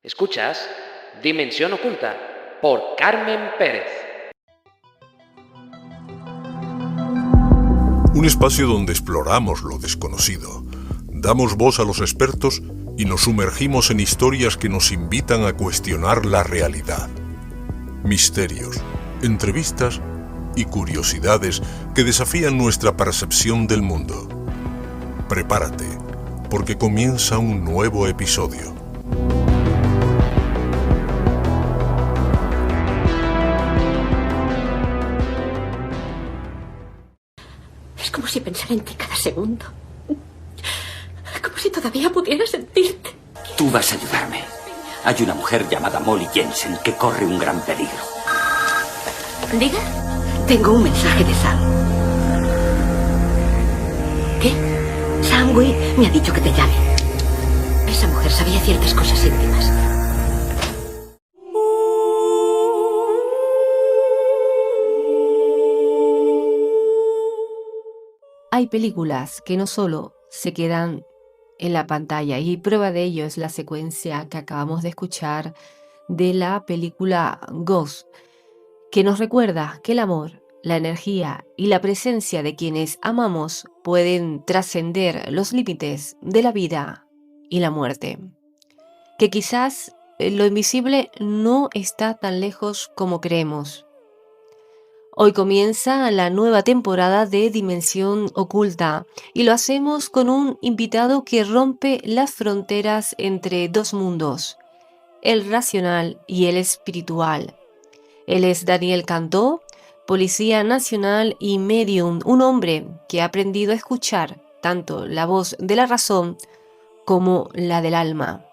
Escuchas Dimensión Oculta por Carmen Pérez. Un espacio donde exploramos lo desconocido, damos voz a los expertos y nos sumergimos en historias que nos invitan a cuestionar la realidad. Misterios, entrevistas y curiosidades que desafían nuestra percepción del mundo. Prepárate, porque comienza un nuevo episodio. Es como si pensara en ti cada segundo. Como si todavía pudiera sentirte. Tú vas a ayudarme. Hay una mujer llamada Molly Jensen que corre un gran peligro. ¿Diga? Tengo un mensaje de Sam. ¿Qué? Sam Wee me ha dicho que te llame. Esa mujer sabía ciertas cosas íntimas. Hay películas que no solo se quedan en la pantalla, y prueba de ello es la secuencia que acabamos de escuchar de la película Ghost, que nos recuerda que el amor, la energía y la presencia de quienes amamos pueden trascender los límites de la vida y la muerte. Que quizás lo invisible no está tan lejos como creemos. Hoy comienza la nueva temporada de Dimensión Oculta y lo hacemos con un invitado que rompe las fronteras entre dos mundos, el racional y el espiritual. Él es Daniel Cantó, policía nacional y medium, un hombre que ha aprendido a escuchar tanto la voz de la razón como la del alma.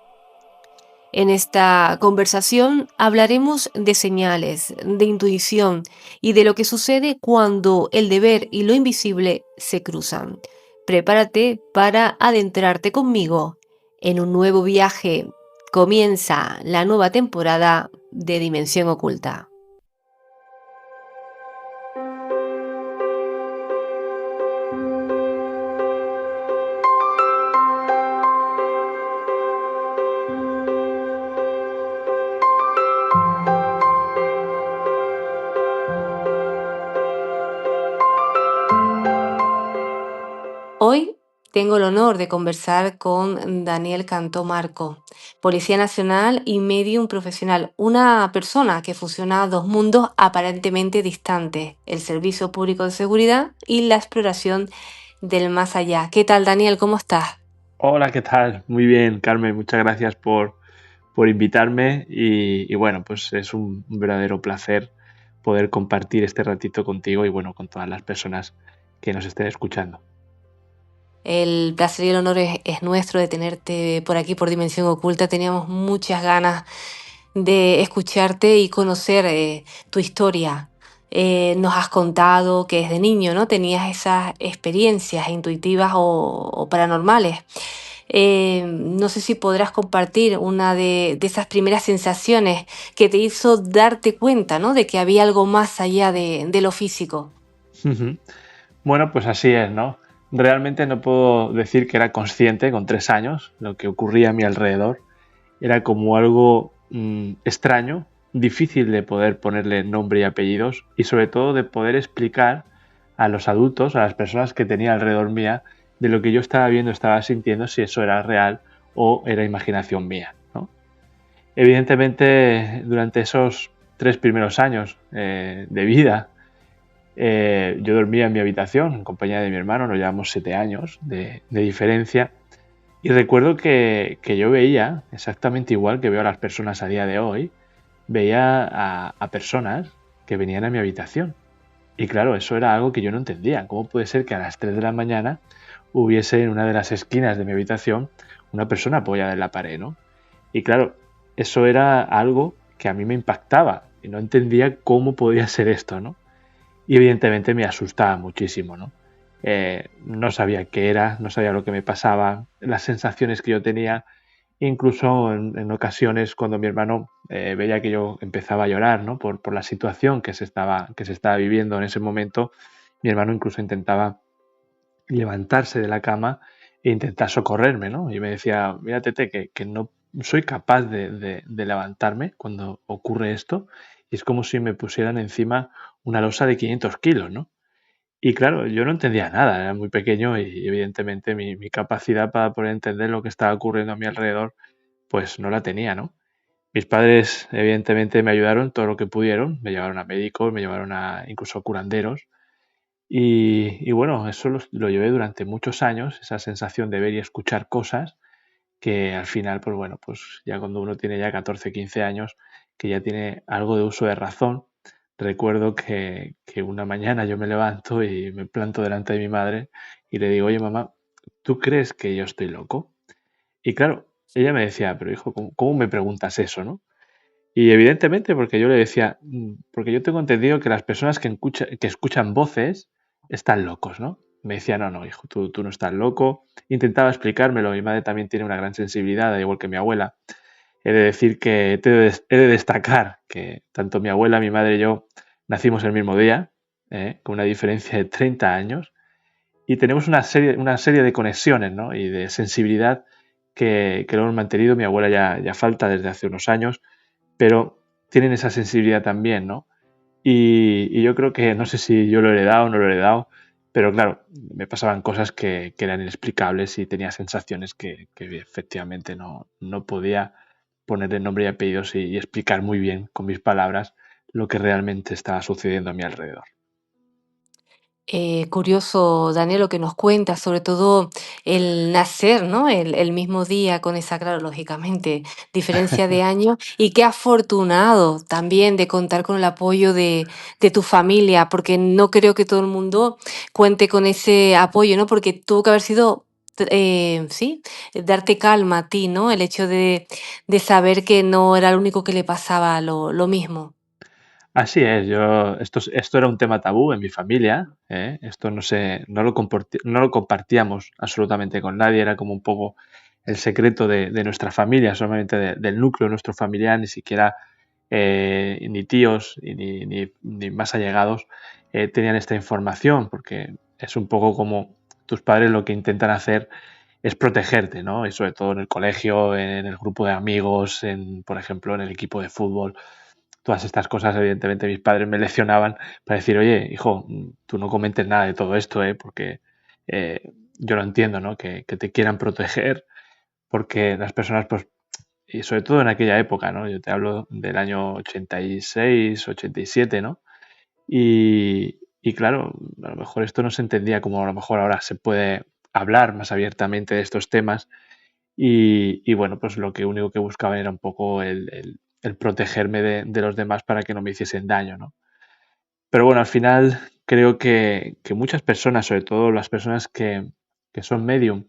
En esta conversación hablaremos de señales, de intuición y de lo que sucede cuando el deber y lo invisible se cruzan. Prepárate para adentrarte conmigo en un nuevo viaje. Comienza la nueva temporada de Dimensión Oculta. Hoy tengo el honor de conversar con Daniel Cantó Marco, policía nacional y medium profesional, una persona que fusiona dos mundos aparentemente distantes, el servicio público de seguridad y la exploración del más allá. ¿Qué tal, Daniel? ¿Cómo estás? Hola, ¿qué tal? Muy bien, Carmen, muchas gracias por invitarme y bueno, pues es un verdadero placer poder compartir este ratito contigo y bueno, con todas las personas que nos estén escuchando. El placer y el honor es nuestro de tenerte por aquí por Dimensión Oculta. Teníamos muchas ganas de escucharte y conocer tu historia. Nos has contado que desde niño, ¿no? Tenías esas experiencias intuitivas o paranormales. No sé si podrás compartir una de esas primeras sensaciones que te hizo darte cuenta, ¿no? De que había algo más allá de lo físico. Ujú. Bueno, pues así es, ¿no? Realmente no puedo decir que era consciente con 3 años lo que ocurría a mi alrededor. Era como algo extraño, difícil de poder ponerle nombre y apellidos y sobre todo de poder explicar a los adultos, a las personas que tenía alrededor mía, de lo que yo estaba viendo, estaba sintiendo, si eso era real o era imaginación mía, ¿no? Evidentemente, durante esos 3 primeros años de vida, yo dormía en mi habitación en compañía de mi hermano, nos llevamos 7 años de diferencia. Y recuerdo que yo veía, exactamente igual que veo a las personas a día de hoy, veía a personas que venían a mi habitación. Y claro, eso era algo que yo no entendía. ¿Cómo puede ser que a las 3 de la mañana hubiese en una de las esquinas de mi habitación una persona apoyada en la pared, ¿no? Y claro, eso era algo que a mí me impactaba y no entendía cómo podía ser esto, ¿no? Y evidentemente me asustaba muchísimo, ¿no? No sabía qué era, no sabía lo que me pasaba, las sensaciones que yo tenía, incluso en ocasiones cuando mi hermano veía que yo empezaba a llorar, ¿no? Por la situación que se estaba viviendo en ese momento, mi hermano incluso intentaba levantarse de la cama e intentar socorrerme, ¿no? Y me decía, mira, Tete, que no soy capaz de levantarme cuando ocurre esto y es como si me pusieran encima una losa de 500 kilos, ¿no? Y claro, yo no entendía nada, era muy pequeño y evidentemente mi capacidad para poder entender lo que estaba ocurriendo a mi alrededor, pues no la tenía, ¿no? Mis padres evidentemente me ayudaron todo lo que pudieron, me llevaron a médicos, me llevaron a incluso a curanderos y bueno, eso lo llevé durante muchos años, esa sensación de ver y escuchar cosas que al final, pues bueno, pues ya cuando uno tiene ya 14 15 años, que ya tiene algo de uso de razón, recuerdo que una mañana yo me levanto y me planto delante de mi madre y le digo, oye mamá, ¿tú crees que yo estoy loco? Y claro, ella me decía, pero hijo, ¿cómo me preguntas eso, no? Y evidentemente porque yo le decía, porque yo tengo entendido que las personas que escuchan voces están locos, ¿no? Me decía, no, no, hijo, tú no estás loco. Intentaba explicármelo, mi madre también tiene una gran sensibilidad, al igual que mi abuela. He de decir que he de destacar que tanto mi abuela, mi madre y yo nacimos el mismo día, con una diferencia de 30 años, y tenemos una serie de conexiones, ¿no? Y de sensibilidad que lo hemos mantenido. Mi abuela ya falta desde hace unos años, pero tienen esa sensibilidad también, ¿no? Y yo creo que no sé si yo lo he heredado o no lo he heredado, pero claro, me pasaban cosas que eran inexplicables y tenía sensaciones que efectivamente no podía ponerle nombre y apellidos y explicar muy bien con mis palabras lo que realmente estaba sucediendo a mi alrededor. Curioso, Daniel, lo que nos cuenta, sobre todo el nacer, ¿no? El mismo día con esa, claro, lógicamente, diferencia de años. Y qué afortunado también de contar con el apoyo de tu familia, porque no creo que todo el mundo cuente con ese apoyo, ¿no? Porque tuvo que haber sido, sí, darte calma a ti, ¿no? El hecho de saber que no era el único que le pasaba lo mismo. Así es, esto era un tema tabú en mi familia, ¿eh? Esto no lo compartíamos absolutamente con nadie, era como un poco el secreto de nuestra familia, solamente del núcleo de nuestro familiar, ni siquiera ni tíos ni más allegados tenían esta información, porque es un poco como tus padres lo que intentan hacer es protegerte, ¿no? Y sobre todo en el colegio, en el grupo de amigos, por ejemplo, en el equipo de fútbol. Todas estas cosas, evidentemente, mis padres me leccionaban para decir, oye, hijo, tú no comentes nada de todo esto, porque eh, yo lo entiendo, ¿no? Que te quieran proteger, porque las personas, pues, y sobre todo en aquella época, ¿no? Yo te hablo del año 86, 87, ¿no? Y claro, a lo mejor esto no se entendía como a lo mejor ahora se puede hablar más abiertamente de estos temas y bueno, pues lo que único que buscaban era un poco el protegerme de los demás para que no me hiciesen daño, ¿no? Pero bueno, al final creo que muchas personas, sobre todo las personas que son medium,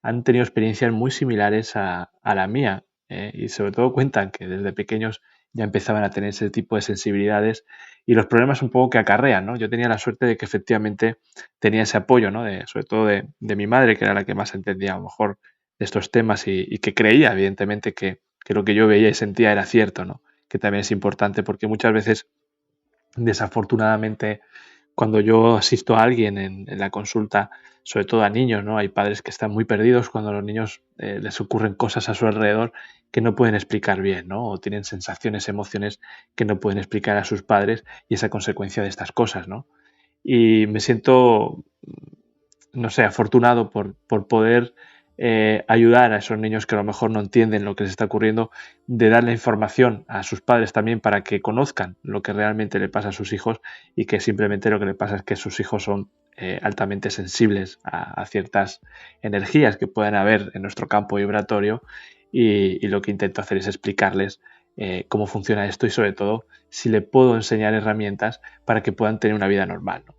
han tenido experiencias muy similares a la mía, y sobre todo cuentan que desde pequeños ya empezaban a tener ese tipo de sensibilidades y los problemas un poco que acarrean, ¿no? Yo tenía la suerte de que efectivamente tenía ese apoyo, ¿no? Sobre todo de mi madre, que era la que más entendía a lo mejor de estos temas y que creía, evidentemente, que lo que yo veía y sentía era cierto, ¿no? Que también es importante porque muchas veces, desafortunadamente, cuando yo asisto a alguien en la consulta, sobre todo a niños, ¿no? Hay padres que están muy perdidos cuando a los niños les ocurren cosas a su alrededor que no pueden explicar bien, ¿no? O tienen sensaciones, emociones que no pueden explicar a sus padres y esa consecuencia de estas cosas, ¿no? Y me siento, no sé, afortunado por poder ayudar a esos niños que a lo mejor no entienden lo que les está ocurriendo, de darle información a sus padres también para que conozcan lo que realmente le pasa a sus hijos y que simplemente lo que le pasa es que sus hijos son altamente sensibles a ciertas energías que pueden haber en nuestro campo vibratorio y lo que intento hacer es explicarles cómo funciona esto y sobre todo si le puedo enseñar herramientas para que puedan tener una vida normal, ¿no?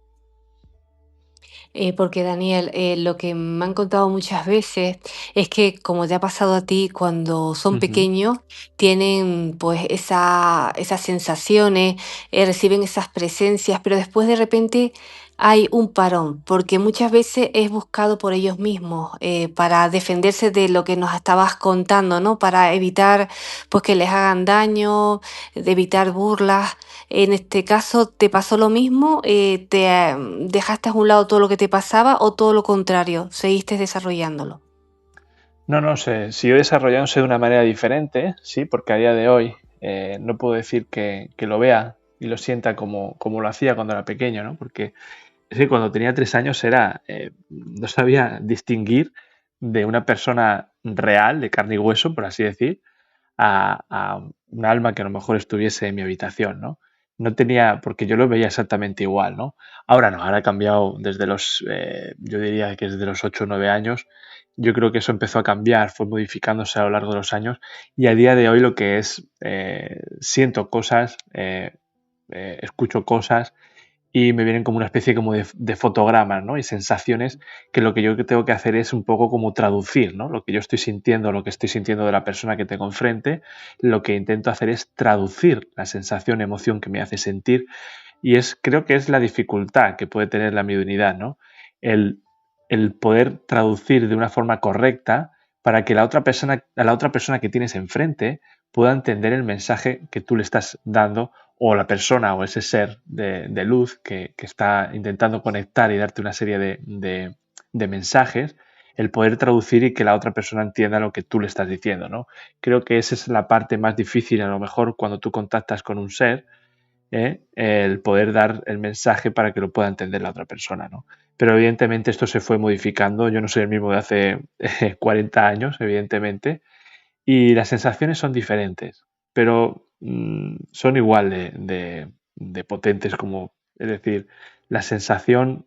Porque Daniel, lo que me han contado muchas veces es que como te ha pasado a ti, cuando son Ujú. pequeños, tienen pues esas sensaciones, reciben esas presencias, pero después de repente hay un parón, porque muchas veces es buscado por ellos mismos para defenderse de lo que nos estabas contando, ¿no? Para evitar pues que les hagan daño, de evitar burlas. En este caso, ¿te pasó lo mismo? ¿Dejaste a un lado todo lo que te pasaba o todo lo contrario? ¿Seguiste desarrollándolo? No, no sé, siguió desarrollándose de una manera diferente, sí, porque a día de hoy no puedo decir que lo vea y lo sienta como lo hacía cuando era pequeño, ¿no? Porque es que cuando tenía 3 años no sabía distinguir de una persona real, de carne y hueso, por así decir, a un alma que a lo mejor estuviese en mi habitación, ¿no? No tenía, porque yo lo veía exactamente igual, ¿no? Ahora no, ahora ha cambiado desde yo diría que desde los 8 o 9 años, yo creo que eso empezó a cambiar, fue modificándose a lo largo de los años y a día de hoy lo que es, siento cosas, escucho cosas y me vienen como una especie como de fotogramas, ¿no? Y sensaciones que lo que yo tengo que hacer es un poco como traducir, ¿no? Lo que yo estoy sintiendo, lo que estoy sintiendo de la persona que tengo enfrente, lo que intento hacer es traducir la sensación, emoción que me hace sentir y creo que es la dificultad que puede tener la mediunidad, ¿no? El, el poder traducir de una forma correcta para que a la otra persona que tienes enfrente pueda entender el mensaje que tú le estás dando o la persona o ese ser de luz que está intentando conectar y darte una serie de mensajes, el poder traducir y que la otra persona entienda lo que tú le estás diciendo, ¿no? Creo que esa es la parte más difícil a lo mejor cuando tú contactas con un ser, el poder dar el mensaje para que lo pueda entender la otra persona, ¿no? Pero evidentemente esto se fue modificando, yo no soy el mismo de hace 40 años, evidentemente, y las sensaciones son diferentes, pero son igual de potentes como, es decir, la sensación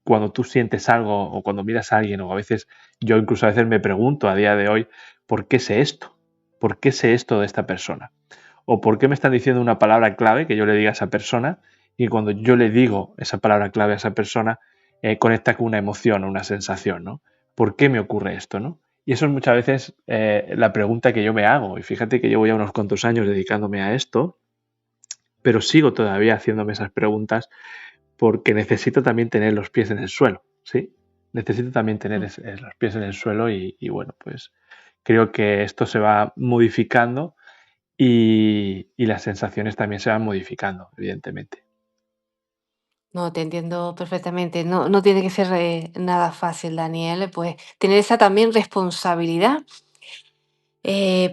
cuando tú sientes algo o cuando miras a alguien, o a veces yo incluso a veces me pregunto a día de hoy, ¿por qué sé esto? ¿Por qué sé esto de esta persona? ¿O por qué me están diciendo una palabra clave que yo le diga a esa persona y cuando yo le digo esa palabra clave a esa persona, conecta con una emoción o una sensación, ¿no? ¿Por qué me ocurre esto, no? Y eso es muchas veces la pregunta que yo me hago. Y fíjate que llevo ya unos cuantos años dedicándome a esto, pero sigo todavía haciéndome esas preguntas porque necesito también tener los pies en el suelo, ¿sí? Necesito también tener los pies en el suelo y bueno, pues creo que esto se va modificando y las sensaciones también se van modificando, evidentemente. No, te entiendo perfectamente. No, no tiene que ser nada fácil, Daniel, pues tener esa también responsabilidad,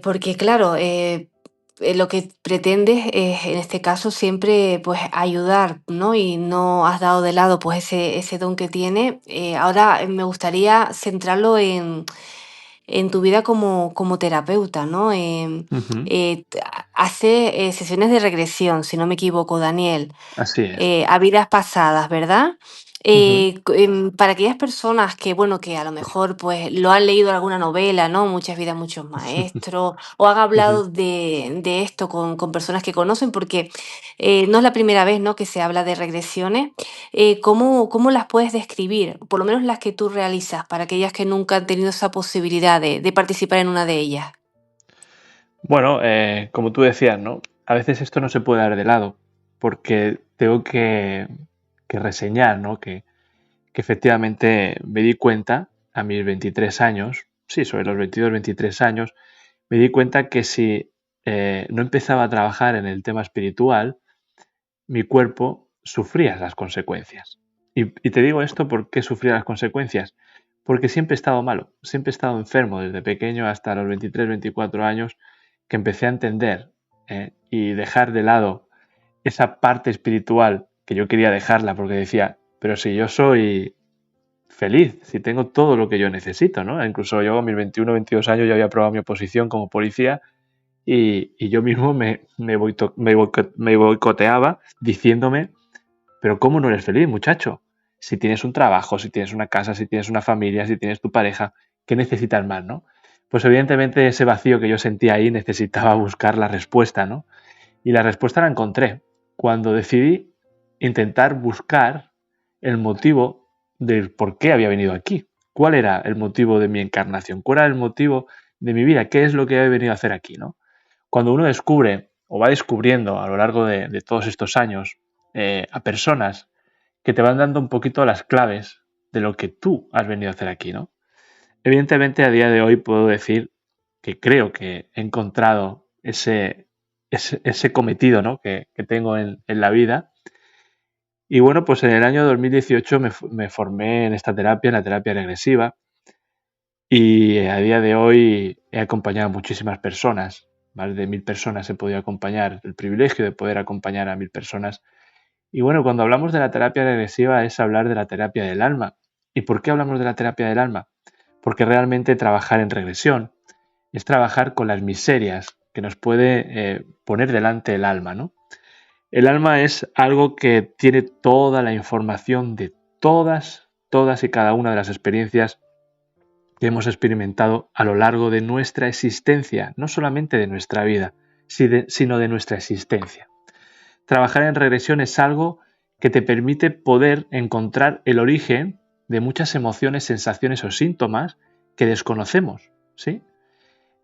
porque claro, lo que pretendes es, en este caso, siempre pues ayudar, ¿no? Y no has dado de lado pues ese don que tiene. Ahora me gustaría centrarlo en tu vida como terapeuta, ¿no? Ujú. Hace sesiones de regresión, si no me equivoco, Daniel, Así es. a vidas pasadas, ¿verdad? Ujú. Para aquellas personas que, bueno, que a lo mejor pues lo han leído en alguna novela, ¿no? Muchas vidas, muchos maestros, o han Ujú. hablado de esto con personas que conocen, porque no es la primera vez, ¿no? Que se habla de regresiones. ¿Cómo las puedes describir? Por lo menos las que tú realizas, para aquellas que nunca han tenido esa posibilidad de participar en una de ellas. Bueno, como tú decías, ¿no? A veces esto no se puede dar de lado, porque tengo que reseñar, ¿no? Que efectivamente me di cuenta a mis 23 años, sí, sobre los 22, 23 años, me di cuenta que si no empezaba a trabajar en el tema espiritual, mi cuerpo sufría las consecuencias. Y te digo esto, ¿por qué sufría las consecuencias? Porque siempre he estado malo, siempre he estado enfermo desde pequeño hasta los 23, 24 años que empecé a entender y dejar de lado esa parte espiritual que yo quería dejarla porque decía, pero si yo soy feliz, si tengo todo lo que yo necesito, ¿no? Incluso yo a mis 21, 22 años ya había probado mi oposición como policía y yo mismo me boicoteaba diciéndome, pero ¿cómo no eres feliz, muchacho? Si tienes un trabajo, si tienes una casa, si tienes una familia, si tienes tu pareja, ¿qué necesitas más, no? Pues evidentemente ese vacío que yo sentía ahí necesitaba buscar la respuesta, ¿no? Y la respuesta la encontré cuando decidí intentar buscar el motivo del por qué había venido aquí. ¿Cuál era el motivo de mi encarnación? ¿Cuál era el motivo de mi vida? ¿Qué es lo que he venido a hacer aquí, no? Cuando uno descubre o va descubriendo a lo largo de todos estos años a personas que te van dando un poquito las claves de lo que tú has venido a hacer aquí, ¿no? Evidentemente, a día de hoy puedo decir que creo que he encontrado ese cometido, ¿no? que tengo en la vida. Y bueno, pues en el año 2018 me formé en esta terapia, en la terapia regresiva, Y a día de hoy he acompañado a muchísimas personas, más de 1000 personas he podido acompañar, el privilegio de poder acompañar a 1000 personas. Y bueno, cuando hablamos de la terapia regresiva es hablar de la terapia del alma. ¿Y por qué hablamos de la terapia del alma? Porque realmente trabajar en regresión es trabajar con las miserias que nos puede poner delante el alma, ¿no? El alma es algo que tiene toda la información de todas y cada una de las experiencias que hemos experimentado a lo largo de nuestra existencia, no solamente de nuestra vida, sino de nuestra existencia. Trabajar en regresión es algo que te permite poder encontrar el origen de muchas emociones, sensaciones o síntomas que desconocemos, ¿sí?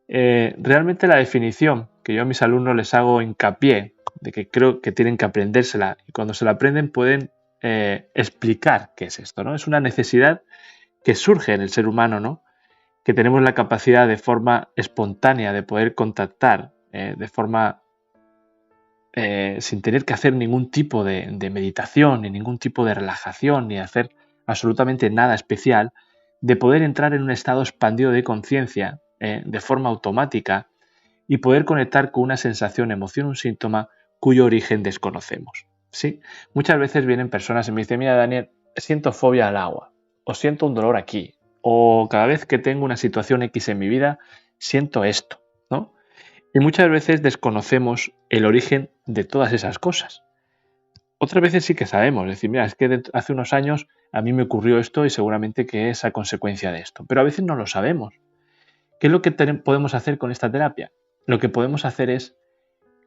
Realmente la definición que yo a mis alumnos les hago hincapié de que creo que tienen que aprendérsela y cuando se la aprenden pueden explicar qué es esto, ¿no? Es una necesidad que surge en el ser humano, ¿no? Que tenemos la capacidad de forma espontánea de poder contactar de forma sin tener que hacer ningún tipo de meditación, ni ningún tipo de relajación, ni hacer absolutamente nada especial, de poder entrar en un estado expandido de conciencia de forma automática y poder conectar con una sensación, emoción, un síntoma cuyo origen desconocemos. ¿Sí? Muchas veces vienen personas y me dicen, mira Daniel, siento fobia al agua, o siento un dolor aquí, o cada vez que tengo una situación X en mi vida, siento esto, ¿no? Y muchas veces desconocemos el origen de todas esas cosas. Otras veces sí que sabemos, es decir, mira, es que hace unos años a mí me ocurrió esto y seguramente que es a consecuencia de esto, pero a veces no lo sabemos. ¿Qué es lo que podemos hacer con esta terapia? Lo que podemos hacer es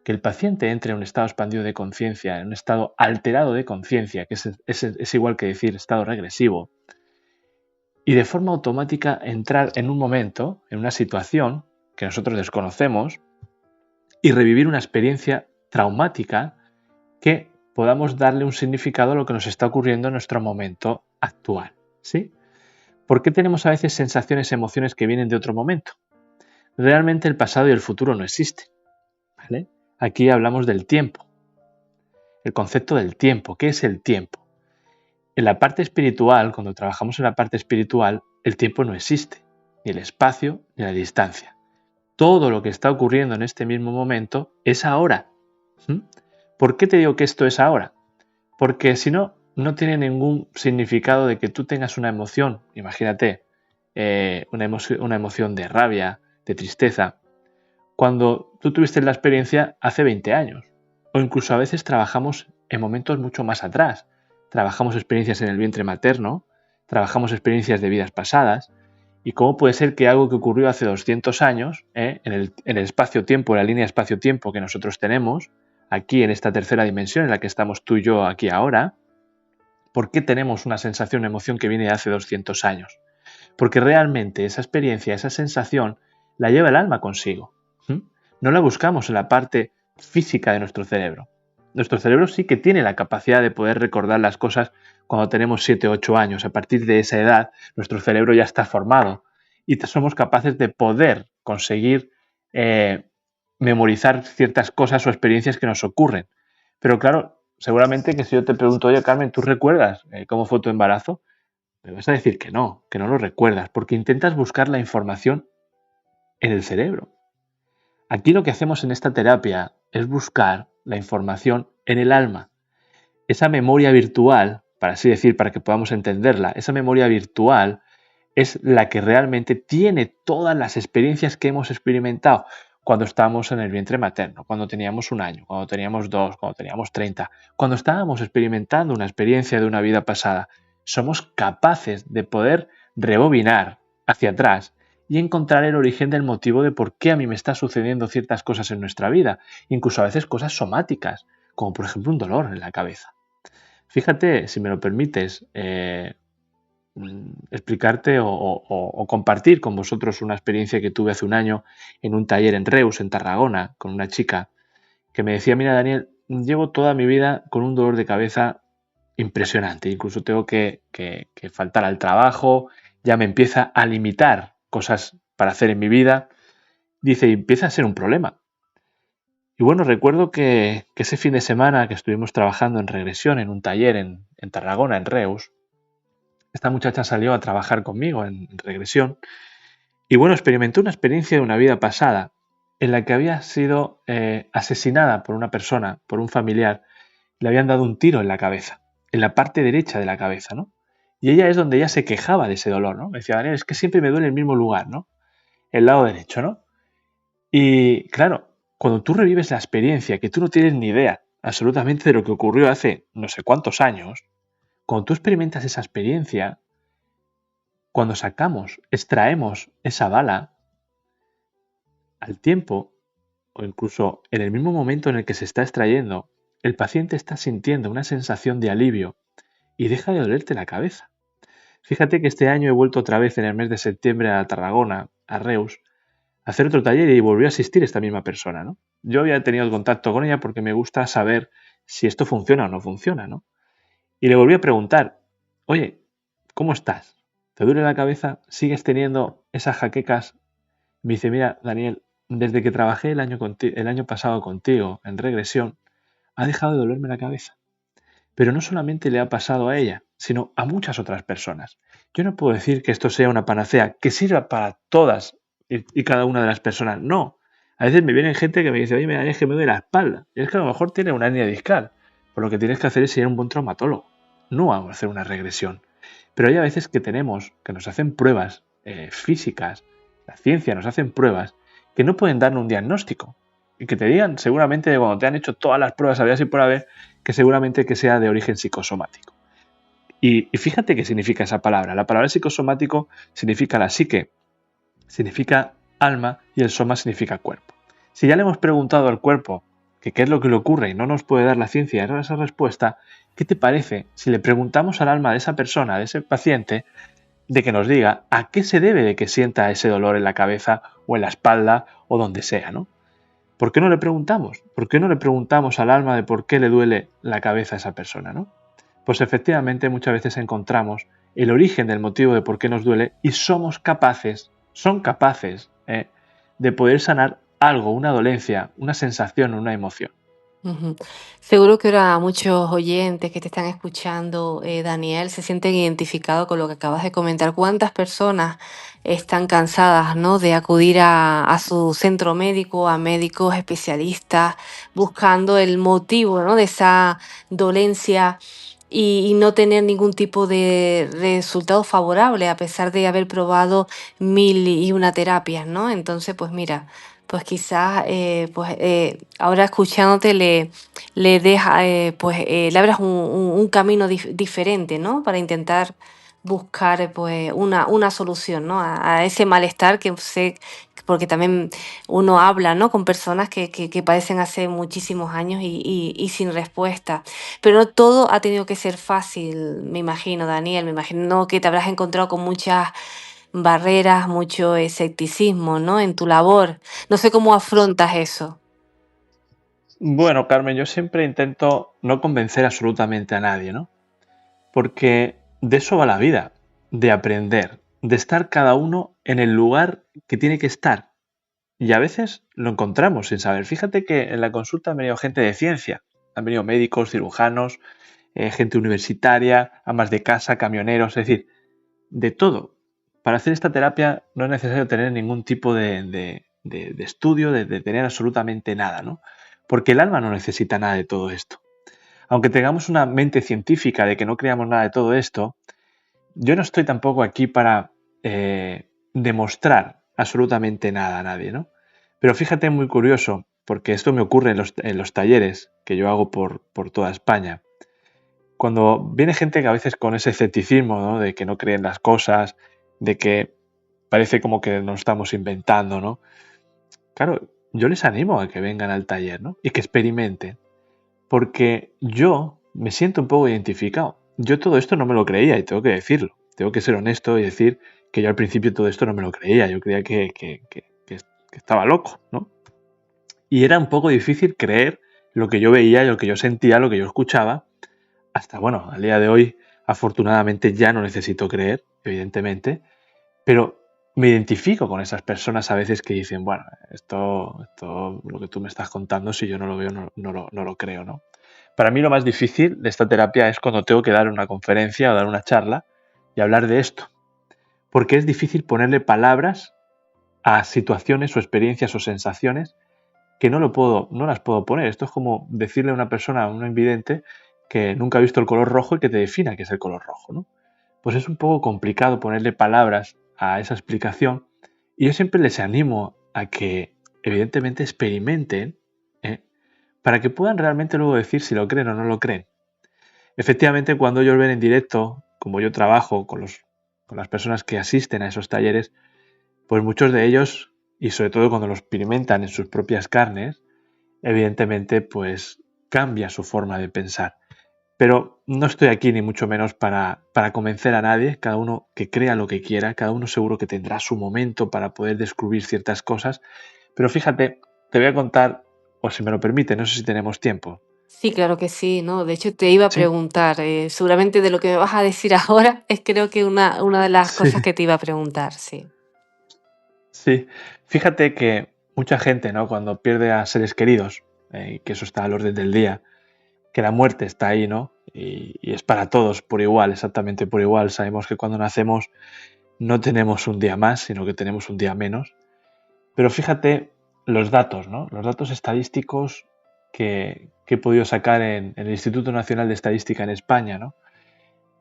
que el paciente entre en un estado expandido de conciencia, en un estado alterado de conciencia, que es igual que decir estado regresivo, y de forma automática entrar en un momento, en una situación que nosotros desconocemos, y revivir una experiencia traumática que podamos darle un significado a lo que nos está ocurriendo en nuestro momento actual, ¿sí? ¿Por qué tenemos a veces sensaciones, emociones que vienen de otro momento? Realmente el pasado y el futuro no existen, ¿vale? Aquí hablamos del tiempo, el concepto del tiempo. ¿Qué es el tiempo? En la parte espiritual, cuando trabajamos en la parte espiritual, el tiempo no existe, ni el espacio ni la distancia. Todo lo que está ocurriendo en este mismo momento es ahora. ¿Por qué te digo que esto es ahora? Porque si no, no tiene ningún significado de que tú tengas una emoción, imagínate, una emoción de rabia, de tristeza, cuando tú tuviste la experiencia hace 20 años. O incluso a veces trabajamos en momentos mucho más atrás. Trabajamos experiencias en el vientre materno, trabajamos experiencias de vidas pasadas. ¿Y cómo puede ser que algo que ocurrió hace 200 años, en el espacio-tiempo, en la línea espacio-tiempo que nosotros tenemos, aquí en esta tercera dimensión en la que estamos tú y yo aquí ahora, ¿por qué tenemos una sensación, una emoción que viene de hace 200 años? Porque realmente esa experiencia, esa sensación, la lleva el alma consigo. No la buscamos en la parte física de nuestro cerebro. Nuestro cerebro sí que tiene la capacidad de poder recordar las cosas cuando tenemos 7 o 8 años. A partir de esa edad, nuestro cerebro ya está formado y somos capaces de poder conseguir memorizar ciertas cosas o experiencias que nos ocurren. Pero claro, seguramente que si yo te pregunto, oye Carmen, ¿tú recuerdas cómo fue tu embarazo? Me vas a decir que no lo recuerdas, porque intentas buscar la información en el cerebro. Aquí lo que hacemos en esta terapia es buscar la información en el alma. Esa memoria virtual, para así decir, para que podamos entenderla, esa memoria virtual es la que realmente tiene todas las experiencias que hemos experimentado cuando estábamos en el vientre materno, cuando teníamos 1 año, cuando teníamos 2, cuando teníamos 30, cuando estábamos experimentando una experiencia de una vida pasada. Somos capaces de poder rebobinar hacia atrás y encontrar el origen del motivo de por qué a mí me están sucediendo ciertas cosas en nuestra vida, incluso a veces cosas somáticas, como por ejemplo un dolor en la cabeza. Fíjate, si me lo permites, explicarte o compartir con vosotros una experiencia que tuve hace 1 año en un taller en Reus, en Tarragona, con una chica que me decía, mira Daniel, llevo toda mi vida con un dolor de cabeza impresionante, incluso tengo que faltar al trabajo, ya me empieza a limitar cosas para hacer en mi vida, dice, y empieza a ser un problema. Y bueno, recuerdo que ese fin de semana que estuvimos trabajando en regresión en un taller en Tarragona, en Reus, esta muchacha salió a trabajar conmigo en regresión Y bueno, experimentó una experiencia de una vida pasada en la que había sido asesinada por una persona, por un familiar. Le habían dado un tiro en la cabeza, en la parte derecha de la cabeza, ¿no? Y ella es donde ella se quejaba de ese dolor, ¿no? Me decía, Daniel, es que siempre me duele el mismo lugar, ¿no? El lado derecho, ¿no? Y claro, cuando tú revives la experiencia, que tú no tienes ni idea absolutamente de lo que ocurrió hace no sé cuántos años, cuando tú experimentas esa experiencia, cuando extraemos esa bala, al tiempo, o incluso en el mismo momento en el que se está extrayendo, el paciente está sintiendo una sensación de alivio y deja de dolerte la cabeza. Fíjate que este año he vuelto otra vez en el mes de septiembre a Tarragona, a Reus, a hacer otro taller y volvió a asistir esta misma persona, ¿no? Yo había tenido contacto con ella porque me gusta saber si esto funciona o no funciona, ¿no? Y le volví a preguntar, oye, ¿cómo estás? ¿Te duele la cabeza? ¿Sigues teniendo esas jaquecas? Me dice, mira, Daniel, desde que trabajé el año pasado contigo en regresión, ha dejado de dolerme la cabeza. Pero no solamente le ha pasado a ella, sino a muchas otras personas. Yo no puedo decir que esto sea una panacea, que sirva para todas y cada una de las personas. No. A veces me viene gente que me dice, oye, mira, es que me duele la espalda. Y es que a lo mejor tiene una hernia discal. Por lo que tienes que hacer es ir a un buen traumatólogo. No a hacer una regresión. Pero hay a veces que nos hacen pruebas físicas, la ciencia nos hacen pruebas que no pueden darnos un diagnóstico. Y que te digan seguramente cuando te han hecho todas las pruebas habidas y por haber, que seguramente que sea de origen psicosomático. Y fíjate qué significa esa palabra. La palabra psicosomático significa la psique, significa alma y el soma significa cuerpo. Si ya le hemos preguntado al cuerpo que qué es lo que le ocurre y no nos puede dar la ciencia esa respuesta, ¿qué te parece si le preguntamos al alma de esa persona, de ese paciente, de que nos diga a qué se debe de que sienta ese dolor en la cabeza o en la espalda o donde sea, ¿no? ¿Por qué no le preguntamos? ¿Por qué no le preguntamos al alma de por qué le duele la cabeza a esa persona, ¿no? Pues efectivamente muchas veces encontramos el origen del motivo de por qué nos duele y son capaces de poder sanar algo, una dolencia, una sensación, una emoción. Ujú. Seguro que ahora muchos oyentes que te están escuchando, Daniel, se sienten identificados con lo que acabas de comentar. ¿Cuántas personas están cansadas, ¿no?, de acudir a su centro médico, a médicos especialistas, buscando el motivo, ¿no?, de esa dolencia y no tener ningún tipo de resultado favorable a pesar de haber probado mil y una terapias, ¿no? Entonces, pues mira, pues quizás ahora escuchándote le deja, le abras un camino diferente, ¿no? Para intentar buscar pues una solución, ¿no? A ese malestar que sé, porque también uno habla, ¿no?, con personas que padecen hace muchísimos años y sin respuesta. Pero no todo ha tenido que ser fácil, me imagino, Daniel. Me imagino que te habrás encontrado con muchas barreras, mucho escepticismo, ¿no?, en tu labor. No sé cómo afrontas eso. Bueno, Carmen, yo siempre intento no convencer absolutamente a nadie, ¿no? Porque de eso va la vida, de aprender, de estar cada uno en el lugar que tiene que estar. Y a veces lo encontramos sin saber. Fíjate que en la consulta han venido gente de ciencia, han venido médicos, cirujanos, gente universitaria, amas de casa, camioneros, es decir, de todo. Para hacer esta terapia no es necesario tener ningún tipo de estudio, de tener absolutamente nada, ¿no? Porque el alma no necesita nada de todo esto. Aunque tengamos una mente científica de que no creamos nada de todo esto, yo no estoy tampoco aquí para demostrar absolutamente nada a nadie, ¿no? Pero fíjate, muy curioso, porque esto me ocurre en los talleres que yo hago por toda España. Cuando viene gente que a veces con ese escepticismo, ¿no?, de que no creen las cosas, de que parece como que nos estamos inventando, ¿no? Claro, yo les animo a que vengan al taller, ¿no?, y que experimenten, porque yo me siento un poco identificado. Yo todo esto no me lo creía y tengo que decirlo. Tengo que ser honesto y decir que yo al principio todo esto no me lo creía. Yo creía que estaba loco, ¿no? Y era un poco difícil creer lo que yo veía, lo que yo sentía, lo que yo escuchaba. Hasta, bueno, al día de hoy, afortunadamente ya no necesito creer, evidentemente, pero me identifico con esas personas a veces que dicen, bueno, esto lo que tú me estás contando, si yo no lo veo, no lo creo, ¿no? Para mí lo más difícil de esta terapia es cuando tengo que dar una conferencia o dar una charla y hablar de esto, porque es difícil ponerle palabras a situaciones o experiencias o sensaciones que no las puedo poner. Esto es como decirle a una persona, a un invidente, que nunca ha visto el color rojo y que te defina qué es el color rojo, ¿no? Pues es un poco complicado ponerle palabras a esa explicación, y yo siempre les animo a que evidentemente experimenten, ¿eh? Para que puedan realmente luego decir si lo creen o no lo creen. Efectivamente, cuando ellos ven en directo, como yo trabajo con las personas que asisten a esos talleres, pues muchos de ellos, y sobre todo cuando lo experimentan en sus propias carnes, evidentemente pues cambia su forma de pensar. Pero no estoy aquí ni mucho menos para convencer a nadie, cada uno que crea lo que quiera, cada uno seguro que tendrá su momento para poder descubrir ciertas cosas. Pero fíjate, te voy a contar, o si me lo permite, no sé si tenemos tiempo. Sí, claro que sí, ¿no? De hecho, te iba a Sí, preguntar, seguramente de lo que me vas a decir ahora es creo que una de las sí, cosas que te iba a preguntar, sí. sí. Fíjate que mucha gente, ¿no? Cuando pierde a seres queridos, que eso está al orden del día, que la muerte está ahí, ¿no? Y es para todos por igual, exactamente por igual. Sabemos que cuando nacemos no tenemos un día más, sino que tenemos un día menos. Pero fíjate los datos, ¿no? Los datos estadísticos que he podido sacar en el Instituto Nacional de Estadística en España, ¿no?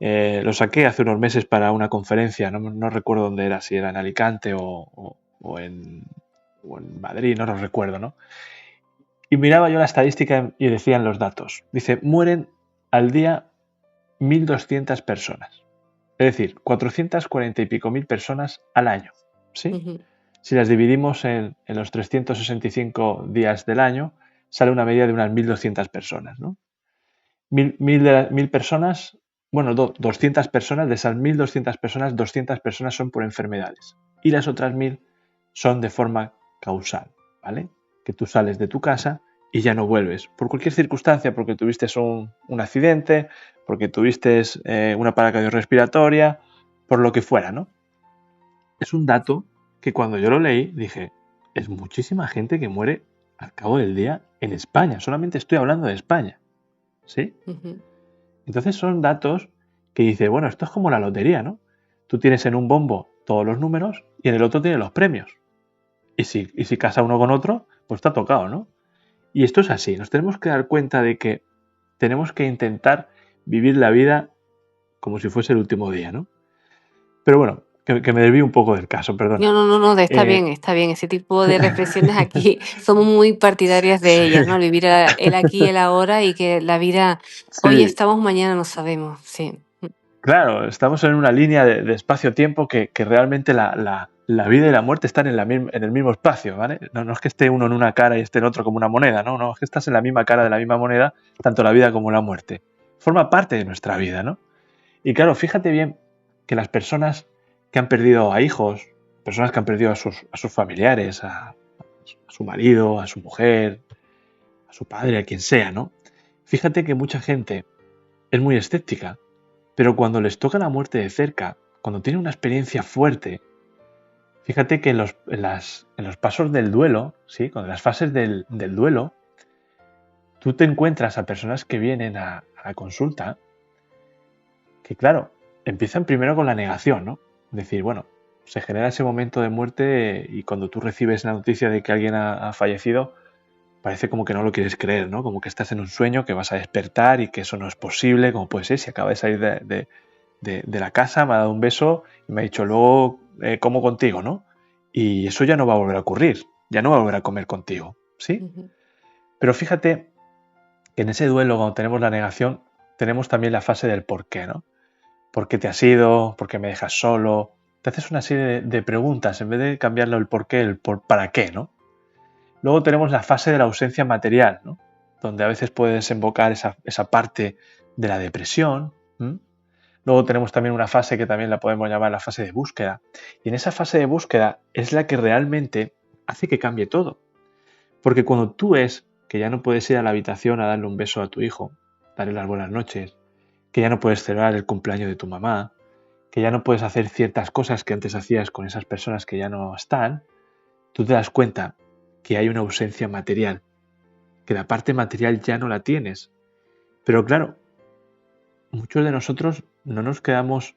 Lo saqué hace unos meses para una conferencia, no recuerdo dónde era, si era en Alicante o en Madrid, no lo recuerdo, ¿no? Y miraba yo la estadística y decían los datos. Dice, mueren al día 1.200 personas. Es decir, 440 y pico mil personas al año. ¿Sí? Ujú. Si las dividimos en los 365 días del año, sale una media de unas 1.200 personas, ¿no? Mil personas, bueno, 200 personas, de esas 1.200 personas, 200 personas son por enfermedades. Y las otras 1.000 son de forma causal, ¿vale? Que tú sales de tu casa y ya no vuelves. Por cualquier circunstancia, porque tuviste un accidente, porque tuviste una parada cardiorrespiratoria, por lo que fuera, ¿no? Es un dato que cuando yo lo leí dije, es muchísima gente que muere al cabo del día en España. Solamente estoy hablando de España, ¿sí? Ujú. Entonces son datos que dice, bueno, esto es como la lotería, ¿no? Tú tienes en un bombo todos los números y en el otro tienes los premios. Y si casa uno con otro, pues está tocado, ¿no? Y esto es así. Nos tenemos que dar cuenta de que tenemos que intentar vivir la vida como si fuese el último día, ¿no? Pero bueno, que me desvío un poco del caso, No, perdona. no, no, no, está Eh, bien, está bien. Ese tipo de reflexiones aquí somos muy partidarias de sí, ellas, ¿no? Vivir el aquí y el ahora y que la vida, hoy sí, estamos, mañana no sabemos, sí. claro, estamos en una línea de espacio-tiempo que realmente la vida y la muerte están en el mismo espacio, ¿vale? No es que esté uno en una cara y esté el otro como una moneda, no, es que estás en la misma cara de la misma moneda, tanto la vida como la muerte. Forma parte de nuestra vida, ¿no? Y claro, fíjate bien que las personas que han perdido a hijos, personas que han perdido a sus familiares, a su marido, a su mujer, a su padre, a quien sea, ¿no? Fíjate que mucha gente es muy escéptica, pero cuando les toca la muerte de cerca, cuando tienen una experiencia fuerte, fíjate que en los pasos del duelo, ¿sí? Cuando en las fases del duelo, tú te encuentras a personas que vienen a la consulta que, claro, empiezan primero con la negación, ¿no? Es decir, bueno, se genera ese momento de muerte y cuando tú recibes la noticia de que alguien ha fallecido, parece como que no lo quieres creer, ¿no? Como que estás en un sueño, que vas a despertar y que eso no es posible, como puede ser si acaba de salir de la casa, me ha dado un beso y me ha dicho luego como contigo, ¿no? Y eso ya no va a volver a ocurrir, ya no va a volver a comer contigo, ¿sí? Ujú. Pero fíjate que en ese duelo, cuando tenemos la negación, tenemos también la fase del por qué, ¿no? ¿Por qué te has ido? ¿Por qué me dejas solo? Te haces una serie de preguntas en vez de cambiarlo el por qué, el por para qué, ¿no? Luego tenemos la fase de la ausencia material, ¿no? Donde a veces puede desembocar esa parte de la depresión. ¿M? Luego tenemos también una fase que también la podemos llamar la fase de búsqueda. Y en esa fase de búsqueda es la que realmente hace que cambie todo. Porque cuando tú ves que ya no puedes ir a la habitación a darle un beso a tu hijo, darle las buenas noches, que ya no puedes celebrar el cumpleaños de tu mamá, que ya no puedes hacer ciertas cosas que antes hacías con esas personas que ya no están, tú te das cuenta que hay una ausencia material, que la parte material ya no la tienes. Pero claro, muchos de nosotros no nos quedamos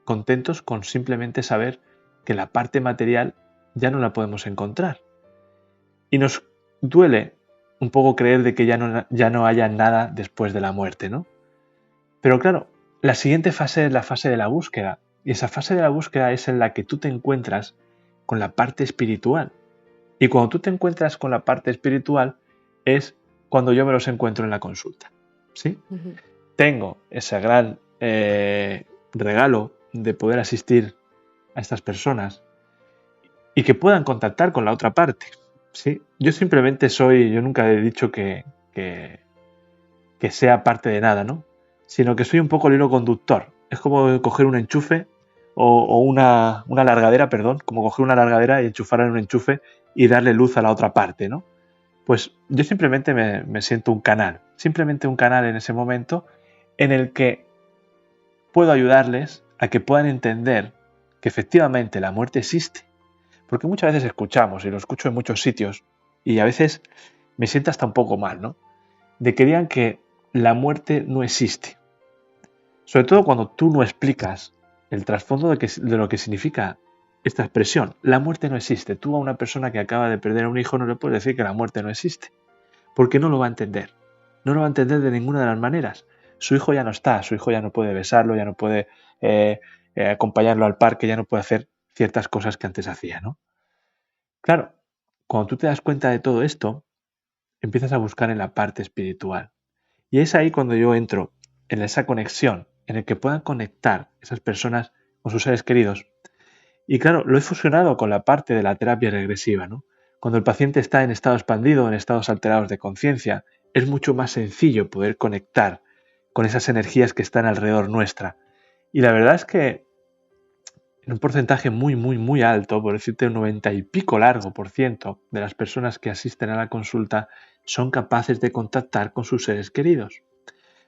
contentos con simplemente saber que la parte material ya no la podemos encontrar. Y nos duele un poco creer de que ya no haya nada después de la muerte, ¿no? Pero claro, la siguiente fase es la fase de la búsqueda. Y esa fase de la búsqueda es en la que tú te encuentras con la parte espiritual. Y cuando tú te encuentras con la parte espiritual es cuando yo me los encuentro en la consulta, ¿sí? Tengo ese gran regalo de poder asistir a estas personas y que puedan contactar con la otra parte, ¿sí? Yo nunca he dicho que sea parte de nada, ¿no? Sino que soy un poco el hilo conductor. Es como coger un enchufe o una largadera, como coger una largadera y enchufarla en un enchufe y darle luz a la otra parte, ¿no? Pues yo simplemente me siento un canal en ese momento en el que puedo ayudarles a que puedan entender que efectivamente la muerte existe. Porque muchas veces escuchamos, y lo escucho en muchos sitios, y a veces me siento hasta un poco mal, ¿no? De que digan que la muerte no existe. Sobre todo cuando tú no explicas el trasfondo de lo que significa esta expresión. La muerte no existe. Tú a una persona que acaba de perder a un hijo no le puedes decir que la muerte no existe. Porque no lo va a entender. No lo va a entender de ninguna de las maneras. Su hijo ya no está, su hijo ya no puede besarlo, ya no puede acompañarlo al parque, ya no puede hacer ciertas cosas que antes hacía, ¿no? Claro, cuando tú te das cuenta de todo esto, empiezas a buscar en la parte espiritual. Y es ahí cuando yo entro en esa conexión, en el que puedan conectar esas personas con sus seres queridos. Y claro, lo he fusionado con la parte de la terapia regresiva, ¿no? Cuando el paciente está en estado expandido, en estados alterados de conciencia, es mucho más sencillo poder conectar con esas energías que están alrededor nuestra. Y la verdad es que en un porcentaje muy, muy, muy alto, por decirte un 90 y pico largo por ciento de las personas que asisten a la consulta son capaces de contactar con sus seres queridos.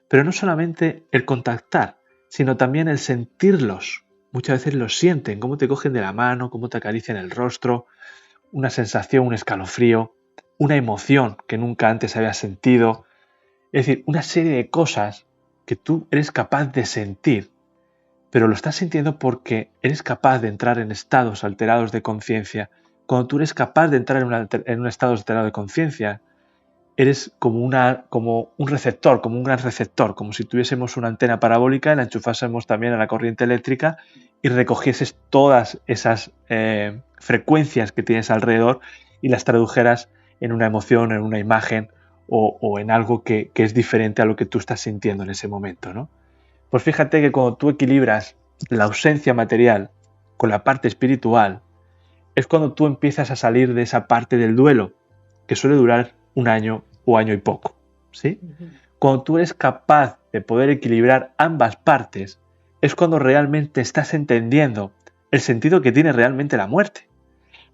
Pero no solamente el contactar, sino también el sentirlos. Muchas veces los sienten, cómo te cogen de la mano, cómo te acarician el rostro, una sensación, un escalofrío, una emoción que nunca antes habías sentido. Es decir, una serie de cosas que tú eres capaz de sentir, pero lo estás sintiendo porque eres capaz de entrar en estados alterados de conciencia. Cuando tú eres capaz de entrar en un estado alterado de conciencia, eres como un receptor, como un gran receptor, como si tuviésemos una antena parabólica y la enchufásemos también a la corriente eléctrica y recogieses todas esas frecuencias que tienes alrededor y las tradujeras en una emoción, en una imagen o en algo que es diferente a lo que tú estás sintiendo en ese momento, ¿no? Pues fíjate que cuando tú equilibras la ausencia material con la parte espiritual, es cuando tú empiezas a salir de esa parte del duelo, que suele durar un año o año y poco, ¿sí? Cuando tú eres capaz de poder equilibrar ambas partes, es cuando realmente estás entendiendo el sentido que tiene realmente la muerte.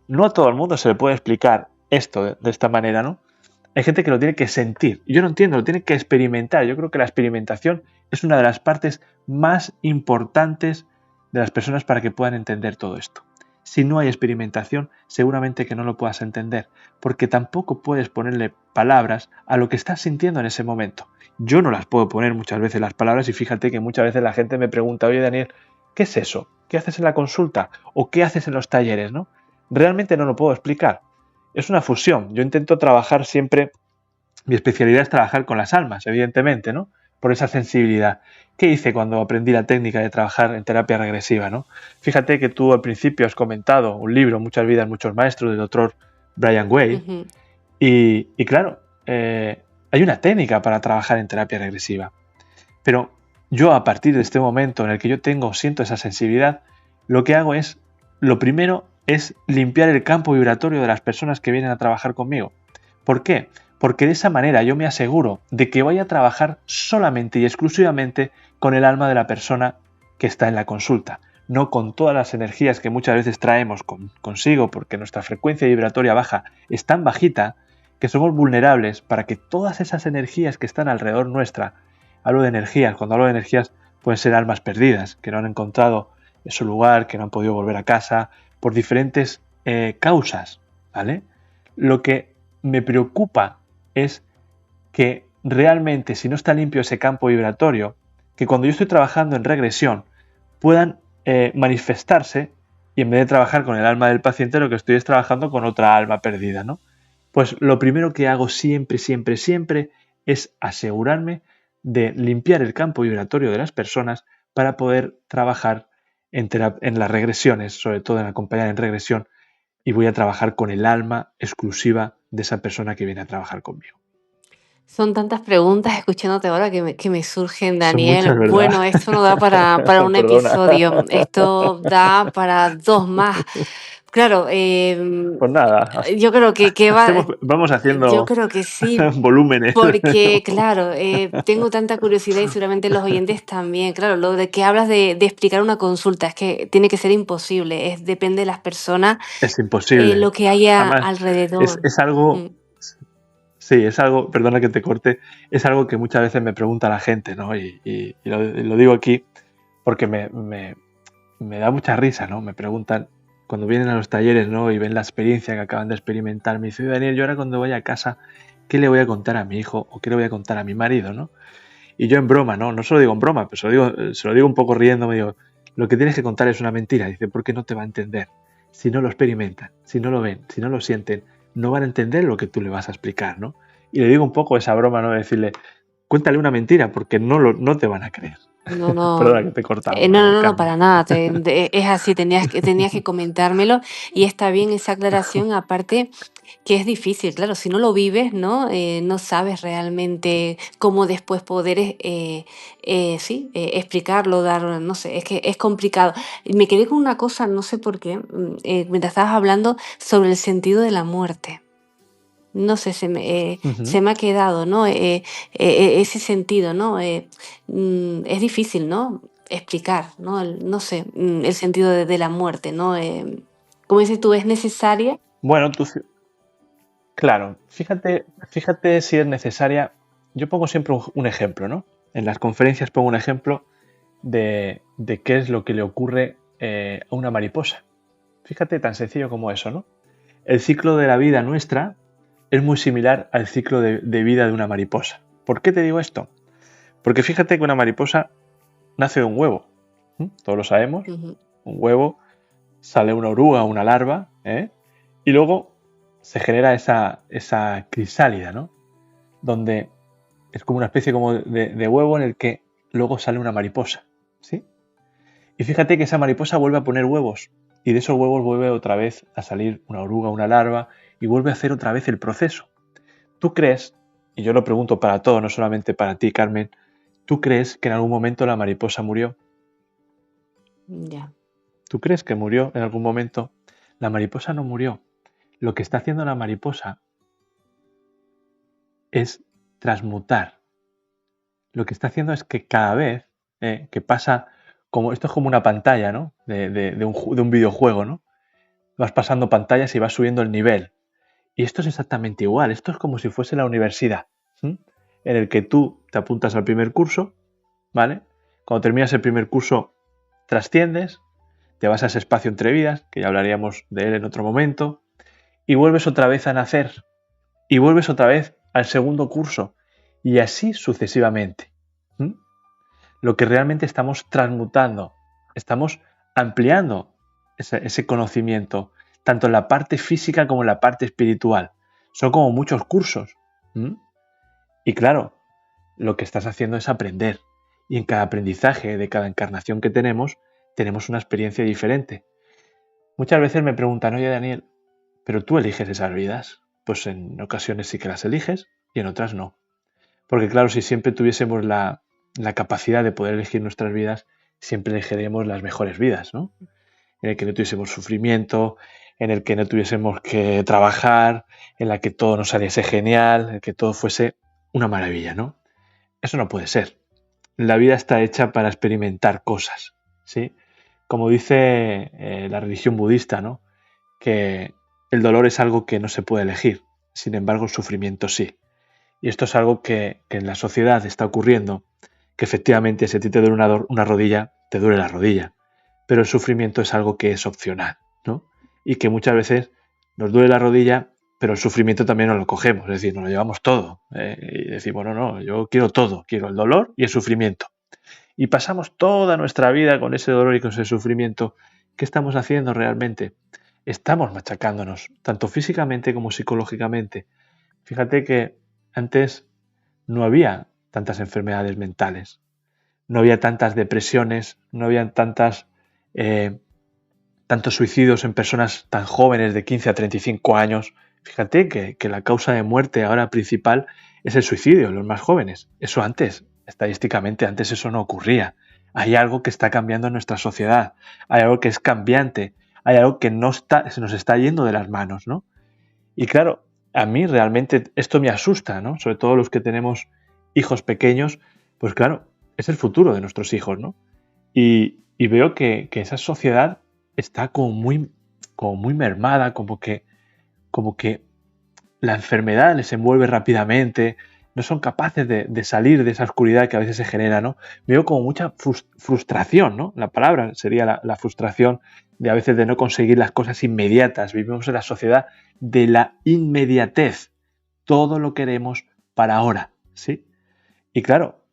No a todo el mundo se le puede explicar esto de esta manera, ¿no? Hay gente que lo tiene que sentir. Yo no entiendo, lo tiene que experimentar. Yo creo que la experimentación es una de las partes más importantes de las personas para que puedan entender todo esto. Si no hay experimentación, seguramente que no lo puedas entender, porque tampoco puedes ponerle palabras a lo que estás sintiendo en ese momento. Yo no las puedo poner muchas veces las palabras y fíjate que muchas veces la gente me pregunta, oye Daniel, ¿qué es eso? ¿Qué haces en la consulta? ¿O qué haces en los talleres? ¿No? Realmente no lo puedo explicar. Es una fusión. Yo intento trabajar siempre, mi especialidad es trabajar con las almas, evidentemente, ¿no? Por esa sensibilidad. ¿Qué hice cuando aprendí la técnica de trabajar en terapia regresiva, ¿no? Fíjate que tú al principio has comentado un libro, Muchas vidas, muchos maestros, del doctor Brian Way. Y claro, hay una técnica para trabajar en terapia regresiva. Pero yo a partir de este momento en el que siento esa sensibilidad, lo que hago es, lo primero es limpiar el campo vibratorio de las personas que vienen a trabajar conmigo. ¿Por qué? Porque de esa manera yo me aseguro de que vaya a trabajar solamente y exclusivamente con el alma de la persona que está en la consulta, no con todas las energías que muchas veces traemos consigo, porque nuestra frecuencia vibratoria baja es tan bajita que somos vulnerables para que todas esas energías que están alrededor nuestra, hablo de energías, cuando hablo de energías pueden ser almas perdidas, que no han encontrado su lugar, que no han podido volver a casa, por diferentes causas, ¿vale? Lo que me preocupa es que realmente, si no está limpio ese campo vibratorio, que cuando yo estoy trabajando en regresión puedan manifestarse y en vez de trabajar con el alma del paciente, lo que estoy es trabajando con otra alma perdida, ¿no? Pues lo primero que hago siempre, siempre, siempre es asegurarme de limpiar el campo vibratorio de las personas para poder trabajar en las regresiones, sobre todo en acompañar en regresión, y voy a trabajar con el alma exclusiva de esa persona que viene a trabajar conmigo. Son tantas preguntas escuchándote ahora que me surgen, Son Daniel. muchas, ¿verdad? Bueno, esto no da para un Perdona. episodio, esto da para 2 más. Claro, Pues nada, yo creo que vamos yo haciendo creo que sí, volúmenes. porque claro, tengo tanta curiosidad y seguramente los oyentes también. Claro, lo de que hablas de explicar una consulta, es que tiene que ser imposible, depende de las personas, Es imposible. lo que haya Además, alrededor. es algo, Mm. sí, es algo, perdona que te corte, es algo que muchas veces me pregunta la gente, ¿no? Y lo digo aquí porque me da mucha risa, ¿no? Me preguntan cuando vienen a los talleres, ¿no? Y ven la experiencia que acaban de experimentar. Me dice, Daniel, yo ahora cuando vaya a casa, ¿qué le voy a contar a mi hijo o qué le voy a contar a mi marido, ¿no? Y yo en broma, ¿no? No se lo digo en broma, pero se lo digo un poco riendo, me digo, lo que tienes que contar es una mentira. Dice, ¿por qué no te va a entender? Si no lo experimentan, si no lo ven, si no lo sienten, no van a entender lo que tú le vas a explicar, ¿no? Y le digo un poco esa broma, ¿no? De decirle, cuéntale una mentira porque no te van a creer. No, Perdona que te he cortado. no, Carmen. para nada. Es así, tenías que comentármelo y está bien esa aclaración, aparte que es difícil, claro, si no lo vives, ¿no? No sabes realmente cómo después poder, sí, explicarlo, dar, no sé, es que es complicado. Y me quedé con una cosa, no sé por qué, mientras estabas hablando sobre el sentido de la muerte. No sé, Ujú. se me ha quedado, ¿no? Ese sentido, ¿no? Es difícil, ¿no? Explicar, ¿no? No sé, el sentido de la muerte, ¿no? Como dices tú, es necesaria. Bueno, claro, fíjate si es necesaria. Yo pongo siempre un ejemplo, ¿no? En las conferencias pongo un ejemplo de qué es lo que le ocurre a una mariposa. Fíjate, tan sencillo como eso, ¿no? El ciclo de la vida nuestra es muy similar al ciclo de vida de una mariposa. ¿Por qué te digo esto? Porque fíjate que una mariposa nace de un huevo. Todos lo sabemos. Ujú. Un huevo, sale una oruga, una larva, ¿eh? Y luego se genera esa crisálida, ¿no? Donde es como una especie como de huevo en el que luego sale una mariposa, ¿sí? Y fíjate que esa mariposa vuelve a poner huevos y de esos huevos vuelve otra vez a salir una oruga, una larva y vuelve a hacer otra vez el proceso. ¿Tú crees, y yo lo pregunto para todos, no solamente para ti, Carmen, ¿tú crees que en algún momento la mariposa murió? Ya. ¿Tú crees que murió en algún momento? La mariposa no murió. Lo que está haciendo la mariposa es transmutar. Lo que está haciendo es que cada vez que pasa, como esto es como una pantalla, ¿no? De un videojuego, ¿no? Vas pasando pantallas y vas subiendo el nivel. Y esto es exactamente igual. Esto es como si fuese la universidad, ¿sí? En el que tú te apuntas al primer curso, ¿vale? Cuando terminas el primer curso, trasciendes, te vas a ese espacio entre vidas, que ya hablaríamos de él en otro momento, y vuelves otra vez a nacer, y vuelves otra vez al segundo curso, y así sucesivamente. Lo que realmente estamos transmutando, estamos ampliando ese conocimiento, tanto en la parte física como en la parte espiritual. Son como muchos cursos. Y claro, lo que estás haciendo es aprender. Y en cada aprendizaje de cada encarnación que tenemos una experiencia diferente. Muchas veces me preguntan, oye Daniel, ¿pero tú eliges esas vidas? Pues en ocasiones sí que las eliges y en otras no. Porque claro, si siempre tuviésemos la capacidad de poder elegir nuestras vidas, siempre elegiríamos las mejores vidas, ¿no? En el que no tuviésemos sufrimiento, en el que no tuviésemos que trabajar, en la que todo nos saliese genial, en el que todo fuese una maravilla, ¿no? Eso no puede ser. La vida está hecha para experimentar cosas, ¿sí? Como dice la religión budista, ¿no? Que el dolor es algo que no se puede elegir, sin embargo el sufrimiento sí. Y esto es algo que en la sociedad está ocurriendo, que efectivamente si a ti te duele una rodilla, te duele la rodilla, pero el sufrimiento es algo que es opcional, ¿no? Y que muchas veces nos duele la rodilla, pero el sufrimiento también nos lo cogemos, es decir, nos lo llevamos todo. Y decimos, no, yo quiero todo, quiero el dolor y el sufrimiento. Y pasamos toda nuestra vida con ese dolor y con ese sufrimiento ¿Qué estamos haciendo realmente? Estamos machacándonos, tanto físicamente como psicológicamente. Fíjate que antes no había tantas enfermedades mentales, no había tantas depresiones, no había tantos suicidios en personas tan jóvenes de 15 a 35 años. Fíjate que la causa de muerte ahora principal es el suicidio en los más jóvenes. Eso antes, estadísticamente, antes eso no ocurría. Hay algo que está cambiando en nuestra sociedad, hay algo que es cambiante, hay algo que se nos está yendo de las manos, ¿no? Y claro, a mí realmente esto me asusta, ¿no? Sobre todo los que tenemos hijos pequeños, pues claro, es el futuro de nuestros hijos, ¿no? Y veo que esa sociedad está como muy mermada, como que la enfermedad les envuelve rápidamente, no son capaces de salir de esa oscuridad que a veces se genera, ¿no? Veo como mucha frustración, ¿no? La palabra sería la frustración de a veces de no conseguir las cosas inmediatas. Vivimos en la sociedad de la inmediatez. Todo lo queremos para ahora, ¿sí? Y claro,